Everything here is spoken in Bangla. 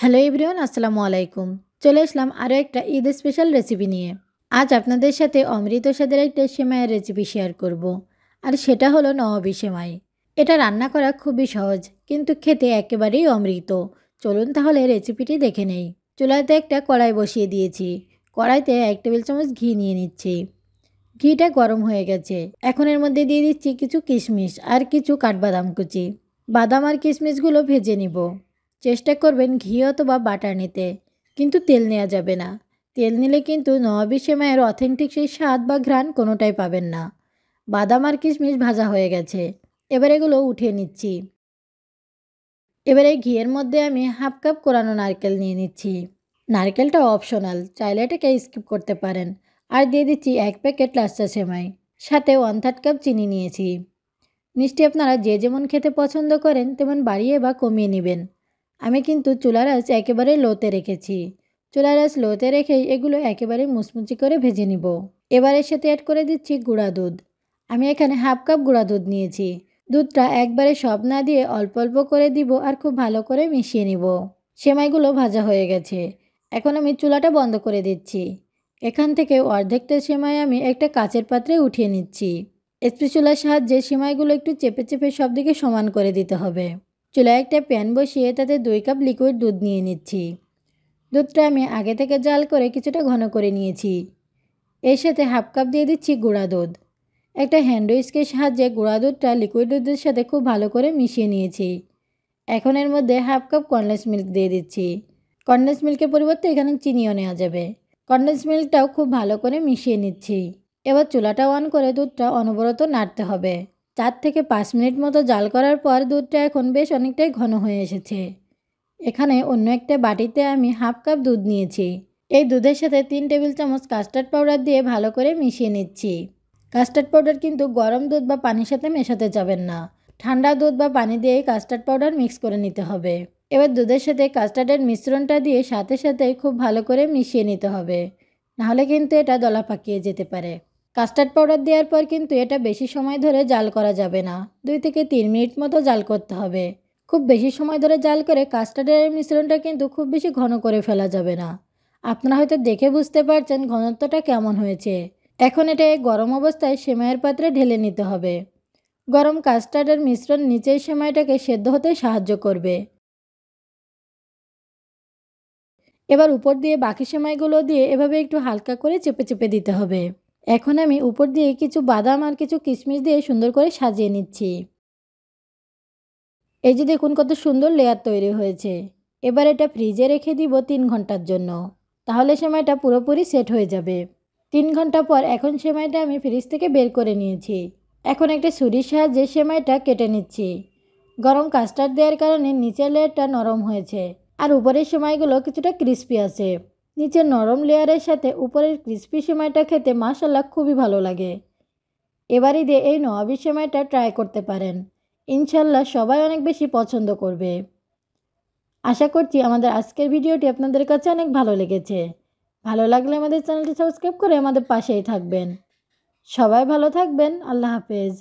হ্যালো এভরিওয়ান, আসসালামু আলাইকুম। চলে আসলাম আরও একটা ঈদ স্পেশাল রেসিপি নিয়ে। আজ আপনাদের সাথে অমৃত স্বাদের একটা সেমাইয়ের রেসিপি শেয়ার করব। আর সেটা হলো নবাবী সেমাই। এটা রান্না করা খুবই সহজ, কিন্তু খেতে একেবারেই অমৃত। চলুন তাহলে রেসিপিটি দেখে নেই। চুলাতে একটা কড়াই বসিয়ে দিয়েছি। কড়াইতে 1 টেবিল চামচ ঘি নিয়ে নিচ্ছি। ঘিটা গরম হয়ে গেছে। এখন এর মধ্যে দিয়ে দিচ্ছি কিছু কিশমিশ আর কিছু কাঠবাদাম কুচি। বাদাম আর কিশমিশগুলো ভেজে নিব। চেষ্টা করবেন ঘি অথবা বাটার নিতে, কিন্তু তেল নেওয়া যাবে না। তেল নিলে কিন্তু নবাবী সেমাইয়ের অথেন্টিক সেই স্বাদ বা ঘ্রাণ কোনোটাই পাবেন না। বাদাম আর কিশমিশ ভাজা হয়ে গেছে। এবার এগুলো উঠিয়ে নিচ্ছি। এবারে ঘিয়ের মধ্যে আমি হাফ কাপ কোরানো নারকেল নিয়ে নিচ্ছি। নারকেলটা অপশনাল, চাইলে এটাকে স্কিপ করতে পারেন। আর দিয়ে দিচ্ছি 1 প্যাকেট লাচ্ছা সেমাই, সাথে 1/3 কাপ চিনি নিয়েছি। মিষ্টি আপনারা যে যেমন খেতে পছন্দ করেন তেমন বাড়িয়ে বা কমিয়ে নেবেন। আমি কিন্তু চুলার আঁচ একেবারে লোতে রেখেছি। চুলার আঁচ লোতে রেখেই এগুলো একেবারে মুচমুচি করে ভেজে নিব। এবার এর সাথে অ্যাড করে দিচ্ছি গুঁড়া দুধ। আমি এখানে হাফ কাপ গুঁড়া দুধ নিয়েছি। দুধটা একবারে সব না দিয়ে অল্প অল্প করে দিব আর খুব ভালো করে মিশিয়ে নিব। সেমাইগুলো ভাজা হয়ে গেছে। এখন আমি চুলাটা বন্ধ করে দিচ্ছি। এখান থেকে অর্ধেকটা সেমাই আমি একটা কাচের পাত্রে উঠিয়ে নিচ্ছি। স্প্যাচুলার সাহায্যে সেমাইগুলো একটু চেপে চেপে সব দিকে সমান করে দিতে হবে। চুলায় একটা প্যান বসিয়ে তাতে 2 কাপ লিকুইড দুধ নিয়ে নিচ্ছি। দুধটা আমি আগে থেকে জাল করে কিছুটা ঘন করে নিয়েছি। এর সাথে হাফ কাপ দিয়ে দিচ্ছি গুঁড়া দুধ। একটা হ্যান্ড হুইস্কের সাহায্যে গুঁড়া দুধটা লিকুইড দুধের সাথে খুব ভালো করে মিশিয়ে নিয়েছি। এখন এর মধ্যে হাফ কাপ কনডেন্স মিল্ক দিয়ে দিচ্ছি। কনডেন্স মিল্কের পরিবর্তে এখানে চিনিও নেওয়া যাবে। কনডেন্স মিল্কটাও খুব ভালো করে মিশিয়ে নিচ্ছি। এবার চুলাটা অন করে দুধটা অনবরত নাড়তে হবে। 4 থেকে 5 মিনিট মতো জাল করার পর দুধটা এখন বেশ অনেকটাই ঘন হয়ে এসেছে। এখানে অন্য একটা বাটিতে আমি হাফ কাপ দুধ নিয়েছি। এই দুধের সাথে 3 টেবিল চামচ কাস্টার্ড পাউডার দিয়ে ভালো করে মিশিয়ে নিচ্ছি। কাস্টার্ড পাউডার কিন্তু গরম দুধ বা পানির সাথে মেশাতে যাবেন না। ঠান্ডা দুধ বা পানি দিয়ে কাস্টার্ড পাউডার মিক্স করে নিতে হবে। এবার দুধের সাথে কাস্টার্ডের মিশ্রণটা দিয়ে সাথে সাথে খুব ভালো করে মিশিয়ে নিতে হবে, নাহলে কিন্তু এটা দলা পাকিয়ে যেতে পারে। কাস্টার্ড পাউডার দেওয়ার পর কিন্তু এটা বেশি সময় ধরে জাল করা যাবে না। 2 থেকে 3 মিনিট মতো জাল করতে হবে। খুব বেশি সময় ধরে জাল করে কাস্টার্ডের মিশ্রণটা কিন্তু খুব বেশি ঘন করে ফেলা যাবে না। আপনারা হয়তো দেখে বুঝতে পারছেন ঘনত্বটা কেমন হয়েছে। এখন এটা গরম অবস্থায় সেমাইয়ের পাত্রে ঢেলে নিতে হবে। গরম কাস্টার্ডের মিশ্রণ নিচের সেমাইটাকে সেদ্ধ হতে সাহায্য করবে। এবার উপর দিয়ে বাকি সেমাইগুলো দিয়ে এভাবে একটু হালকা করে চেপে চেপে দিতে হবে। এখন আমি উপর দিয়ে কিছু বাদাম আর কিছু কিশমিশ দিয়ে সুন্দর করে সাজিয়ে নিচ্ছি। এই যে দেখুন কত সুন্দর লেয়ার তৈরি হয়েছে। এবার এটা ফ্রিজে রেখে দিব 3 ঘন্টার জন্য। তাহলে সেমাইটা পুরোপুরি সেট হয়ে যাবে। 3 ঘন্টা পর এখন সেমাইটা আমি ফ্রিজ থেকে বের করে নিয়েছি। এখন একটা ছুরির সাহায্যে সেমাইটা কেটে নিচ্ছি। গরম কাস্টার্ড দেওয়ার কারণে নিচের লেয়ারটা নরম হয়েছে আর উপরের সেমাইগুলো কিছুটা ক্রিস্পি আছে। নিচের নরম লেয়ারের সাথে উপরের ক্রিস্পি সেমাইটা খেতে মাশাআল্লাহ খুবই ভালো লাগে। এবার ঈদে এই নবাবী সেমাইটা ট্রাই করতে পারেন। ইনশাল্লাহ সবাই অনেক বেশি পছন্দ করবে। আশা করছি আমাদের আজকের ভিডিওটি আপনাদের কাছে অনেক ভালো লেগেছে। ভালো লাগলে আমাদের চ্যানেলটি সাবস্ক্রাইব করে আমাদের পাশেই থাকবেন। সবাই ভালো থাকবেন। আল্লাহ হাফেজ।